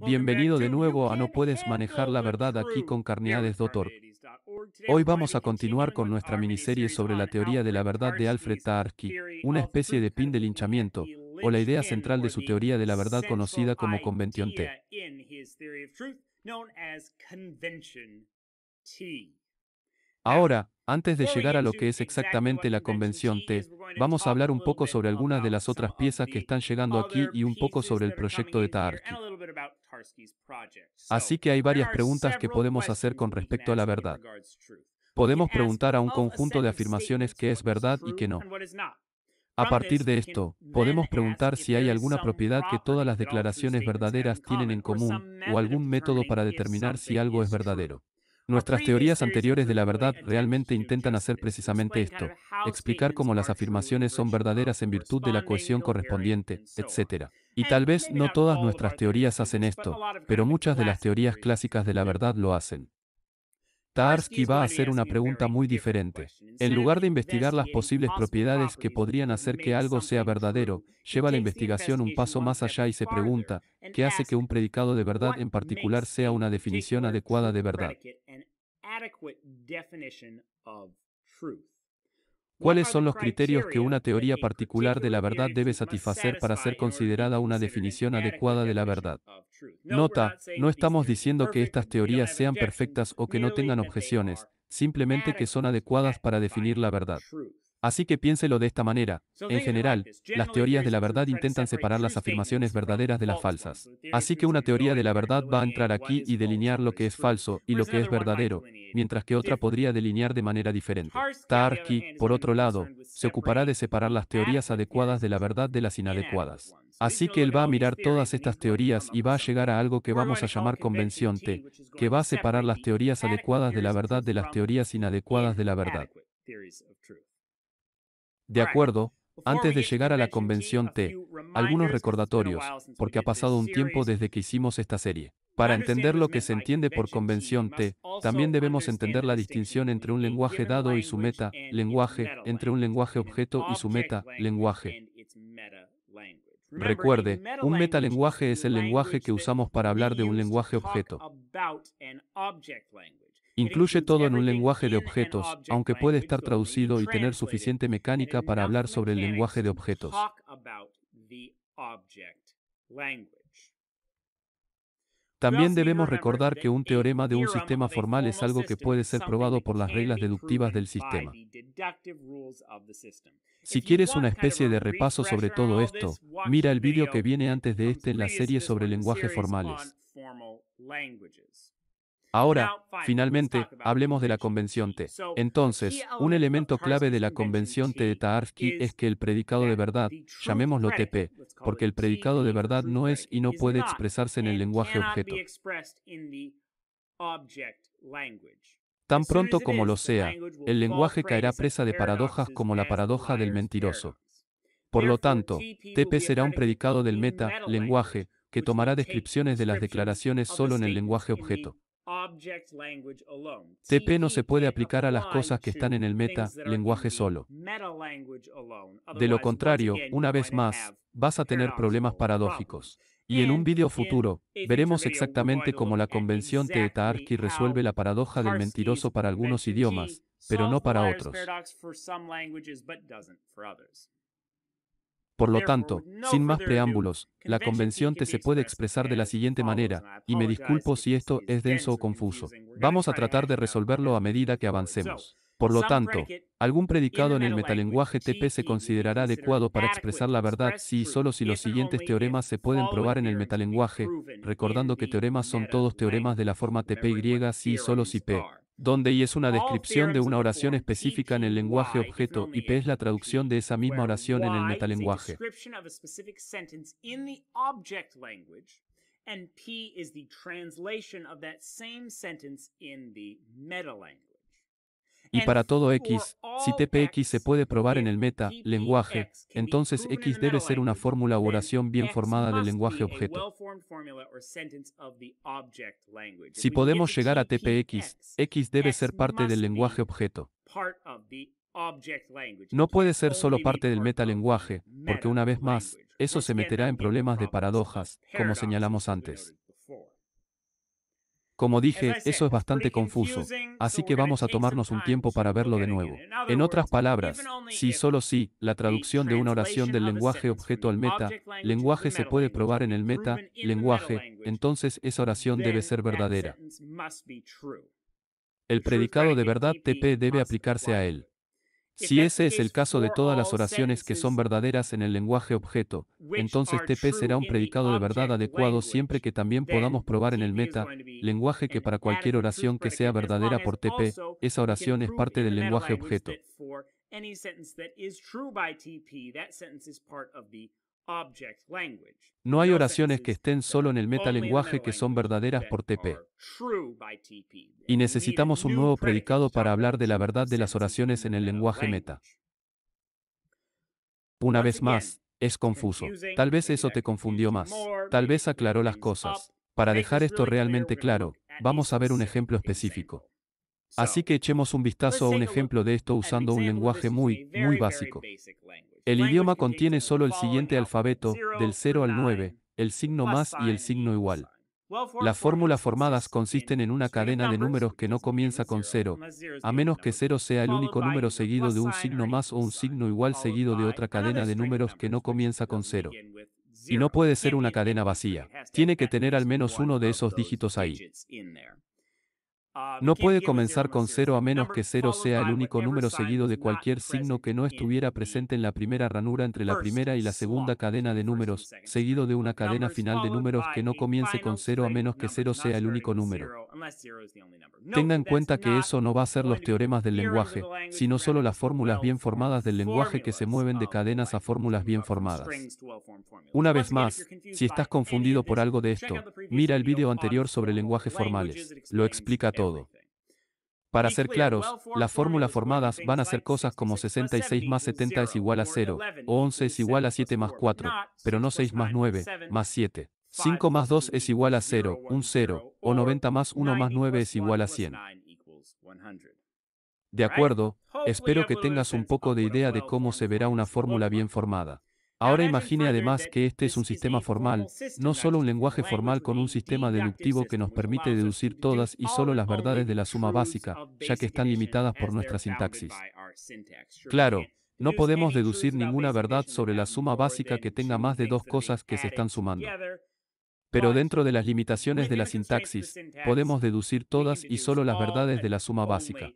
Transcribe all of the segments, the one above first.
Bienvenido de nuevo a No puedes manejar la verdad aquí con Carneades.org. Hoy vamos a continuar con nuestra miniserie sobre la teoría de la verdad de Alfred Tarski, una especie de pin de linchamiento, o la idea central de su teoría de la verdad conocida como Convención T. Ahora, antes de llegar a lo que es exactamente la Convención T, vamos a hablar un poco sobre algunas de las otras piezas que están llegando aquí y un poco sobre el proyecto de Tarski. Así que hay varias preguntas que podemos hacer con respecto a la verdad. Podemos preguntar a un conjunto de afirmaciones qué es verdad y qué no. A partir de esto, podemos preguntar si hay alguna propiedad que todas las declaraciones verdaderas tienen en común, o algún método para determinar si algo es verdadero. Nuestras teorías anteriores de la verdad realmente intentan hacer precisamente esto, explicar cómo las afirmaciones son verdaderas en virtud de la cohesión correspondiente, etc. Y tal vez no todas nuestras teorías hacen esto, pero muchas de las teorías clásicas de la verdad lo hacen. Tarski va a hacer una pregunta muy diferente. En lugar de investigar las posibles propiedades que podrían hacer que algo sea verdadero, lleva la investigación un paso más allá y se pregunta, ¿qué hace que un predicado de verdad en particular sea una definición adecuada de verdad? ¿Cuáles son los criterios que una teoría particular de la verdad debe satisfacer para ser considerada una definición adecuada de la verdad? Nota, no estamos diciendo que estas teorías sean perfectas o que no tengan objeciones, simplemente que son adecuadas para definir la verdad. Así que piénselo de esta manera. En general, las teorías de la verdad intentan separar las afirmaciones verdaderas de las falsas. Así que una teoría de la verdad va a entrar aquí y delinear lo que es falso y lo que es verdadero, mientras que otra podría delinear de manera diferente. Tarski, por otro lado, se ocupará de separar las teorías adecuadas de la verdad de las inadecuadas. Así que él va a mirar todas estas teorías y va a llegar a algo que vamos a llamar convención T, que va a separar las teorías adecuadas de la verdad de las teorías inadecuadas de la verdad. De acuerdo, antes de llegar a la convención T, algunos recordatorios, porque ha pasado un tiempo desde que hicimos esta serie. Para entender lo que se entiende por convención T, también debemos entender la distinción entre un lenguaje dado y su meta, lenguaje, entre un lenguaje objeto y su meta, lenguaje. Recuerde, un metalenguaje es el lenguaje que usamos para hablar de un lenguaje objeto. Incluye todo en un lenguaje de objetos, aunque puede estar traducido y tener suficiente mecánica para hablar sobre el lenguaje de objetos. También debemos recordar que un teorema de un sistema formal es algo que puede ser probado por las reglas deductivas del sistema. Si quieres una especie de repaso sobre todo esto, mira el vídeo que viene antes de este en la serie sobre lenguajes formales. Ahora, finalmente, hablemos de la convención T. Entonces, un elemento clave de la convención T de Tarski es que el predicado de verdad, llamémoslo TP, porque el predicado de verdad no es y no puede expresarse en el lenguaje objeto. Tan pronto como lo sea, el lenguaje caerá presa de paradojas como la paradoja del mentiroso. Por lo tanto, TP será un predicado del meta, lenguaje, que tomará descripciones de las declaraciones solo en el lenguaje objeto. TP no se puede aplicar a las cosas que están en el meta, lenguaje solo. De lo contrario, una vez más, vas a tener problemas paradójicos. Y en un vídeo futuro, veremos exactamente cómo la convención T de Tarski resuelve la paradoja del mentiroso para algunos idiomas, pero no para otros. Por lo tanto, sin más preámbulos, la convención T se puede expresar de la siguiente manera, y me disculpo si esto es denso o confuso. Vamos a tratar de resolverlo a medida que avancemos. Por lo tanto, algún predicado en el metalenguaje TP se considerará adecuado para expresar la verdad si y solo si los siguientes teoremas se pueden probar en el metalenguaje, recordando que teoremas son todos teoremas de la forma TPY si y solo si P, donde y es una descripción de una oración específica en el lenguaje objeto y P es la traducción de esa misma oración en el metalenguaje. Y para todo X, si TPX se puede probar en el meta, lenguaje, entonces X debe ser una fórmula u oración bien formada del lenguaje objeto. Si podemos llegar a TPX, X debe ser parte del lenguaje objeto. No puede ser solo parte del metalenguaje, porque una vez más, eso se meterá en problemas de paradojas, como señalamos antes. Como dije, eso es bastante confuso, así que vamos a tomarnos un tiempo para verlo de nuevo. En otras palabras, si solo si la traducción de una oración del lenguaje objeto al meta lenguaje se puede probar en el meta lenguaje, entonces esa oración debe ser verdadera. El predicado de verdad TP debe aplicarse a él. Si ese es el caso de todas las oraciones que son verdaderas en el lenguaje objeto, entonces TP será un predicado de verdad adecuado siempre que también podamos probar en el meta lenguaje que para cualquier oración que sea verdadera por TP, esa oración es parte del lenguaje objeto. No hay oraciones que estén solo en el metalenguaje que son verdaderas por TP. Y necesitamos un nuevo predicado para hablar de la verdad de las oraciones en el lenguaje meta. Una vez más, es confuso. Tal vez eso te confundió más. Tal vez aclaró las cosas. Para dejar esto realmente claro, vamos a ver un ejemplo específico. Así que echemos un vistazo a un ejemplo de esto usando un lenguaje muy básico. El idioma contiene solo el siguiente alfabeto, del 0 al 9, el signo más y el signo igual. Las fórmulas formadas consisten en una cadena de números que no comienza con 0, a menos que 0 sea el único número seguido de un signo más o un signo igual seguido de otra cadena de números que no comienza con 0. Y no puede ser una cadena vacía. Tiene que tener al menos uno de esos dígitos ahí. No puede comenzar con 0 a menos que 0 sea el único número seguido de cualquier signo que no estuviera presente en la primera ranura entre la primera y la segunda cadena de números, seguido de una cadena final de números que no comience con 0 a menos que 0 sea el único número. Tenga en cuenta que eso no va a ser los teoremas del lenguaje, sino solo las fórmulas bien formadas del lenguaje que se mueven de cadenas a fórmulas bien formadas. Una vez más, si estás confundido por algo de esto, mira el video anterior sobre lenguajes formales. Lo explica todo. Para ser claros, las fórmulas formadas van a ser cosas como 66 más 70 es igual a 0, o 11 es igual a 7 más 4, pero no 6 más 9, más 7. 5 más 2 es igual a 0, un 0, o 90 más 1 más 9 es igual a 100. De acuerdo, espero que tengas un poco de idea de cómo se verá una fórmula bien formada. Ahora imagine además que este es un sistema formal, no solo un lenguaje formal con un sistema deductivo que nos permite deducir todas y solo las verdades de la suma básica, ya que están limitadas por nuestra sintaxis. Claro, no podemos deducir ninguna verdad sobre la suma básica que tenga más de dos cosas que se están sumando. Pero dentro de las limitaciones de la sintaxis, podemos deducir todas y solo las verdades de la suma básica.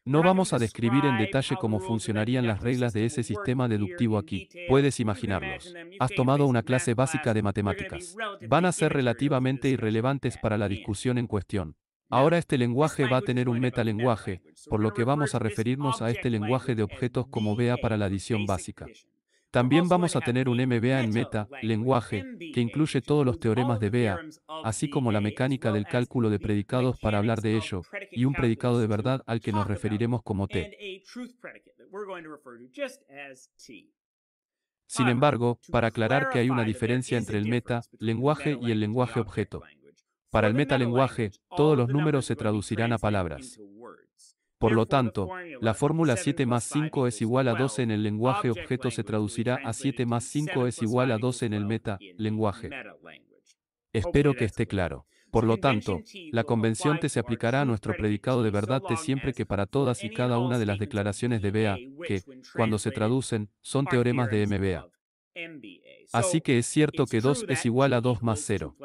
No vamos a describir en detalle cómo funcionarían las reglas de ese sistema deductivo aquí. Puedes imaginarlos. Has tomado una clase básica de matemáticas. Van a ser relativamente irrelevantes para la discusión en cuestión. Ahora este lenguaje va a tener un metalenguaje, por lo que vamos a referirnos a este lenguaje de objetos como BA para la adición básica. También vamos a tener un MBA en meta, lenguaje, que incluye todos los teoremas de BA, así como la mecánica del cálculo de predicados para hablar de ello, y un predicado de verdad al que nos referiremos como T. Sin embargo, para aclarar que hay una diferencia entre el meta, lenguaje y el lenguaje objeto. Para el metalenguaje, todos los números se traducirán a palabras. Por lo tanto, la fórmula 7 más 5 es igual a 12 en el lenguaje objeto se traducirá a 7 más 5 es igual a 12 en el meta-lenguaje. Espero que esté claro. Por lo tanto, la convención T se aplicará a nuestro predicado de verdad T siempre que para todas y cada una de las declaraciones de BA, que, cuando se traducen, son teoremas de MBA. Así que es cierto que 2 es igual a 2 más 0.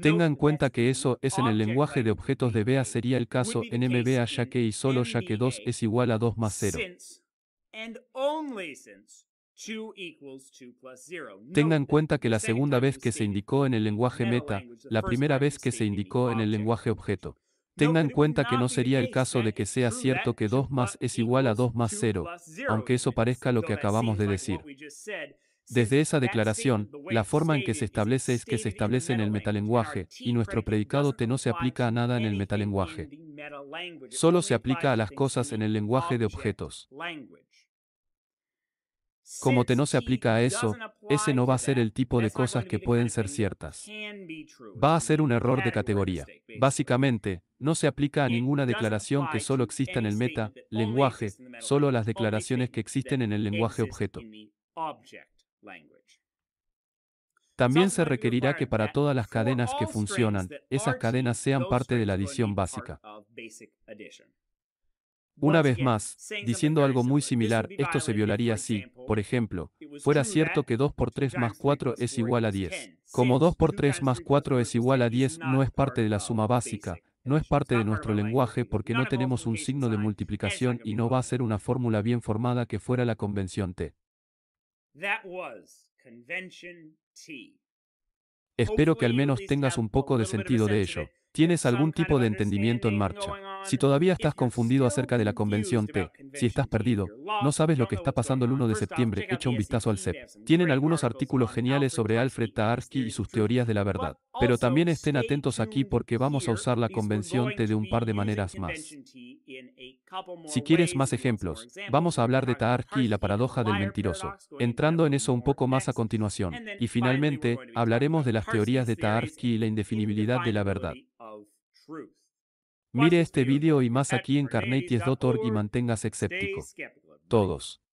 Tenga en cuenta que eso es en el lenguaje de objetos de BA sería el caso en MBA ya que y solo ya que 2 es igual a 2 más 0. Tenga en cuenta que la segunda vez que se indicó en el lenguaje meta, la primera vez que se indicó en el lenguaje objeto. Tenga en cuenta que no sería el caso de que sea cierto que 2 más es igual a 2 más 0, aunque eso parezca lo que acabamos de decir. Desde esa declaración, la forma en que se establece es que se establece en el metalenguaje, y nuestro predicado T no se aplica a nada en el metalenguaje. Solo se aplica a las cosas en el lenguaje de objetos. Como T no se aplica a eso, ese no va a ser el tipo de cosas que pueden ser ciertas. Va a ser un error de categoría. Básicamente, no se aplica a ninguna declaración que solo exista en el meta-lenguaje, solo a las declaraciones que existen en el lenguaje objeto. También se requerirá que para todas las cadenas que funcionan, esas cadenas sean parte de la adición básica. Una vez más, diciendo algo muy similar, esto se violaría si, por ejemplo, fuera cierto que 2 por 3 más 4 es igual a 10. Como 2 por 3 más 4 es igual a 10 no es parte de la suma básica, no es parte de nuestro lenguaje porque no tenemos un signo de multiplicación y no va a ser una fórmula bien formada que fuera la convención T. Espero que al menos tengas un poco de sentido de ello. ¿Tienes algún tipo de entendimiento en marcha? Si todavía estás confundido acerca de la convención T, si estás perdido, no sabes lo que está pasando el 1 de septiembre, echa un vistazo al CEP. Tienen algunos artículos geniales sobre Alfred Tarski y sus teorías de la verdad. Pero también estén atentos aquí porque vamos a usar la convención T de un par de maneras más. Si quieres más ejemplos, vamos a hablar de Tarski y la paradoja del mentiroso, entrando en eso un poco más a continuación. Y finalmente, hablaremos de las teorías de Tarski y la indefinibilidad de la verdad. Mire este vídeo y más aquí en carneties.org y manténgase escéptico. Todos.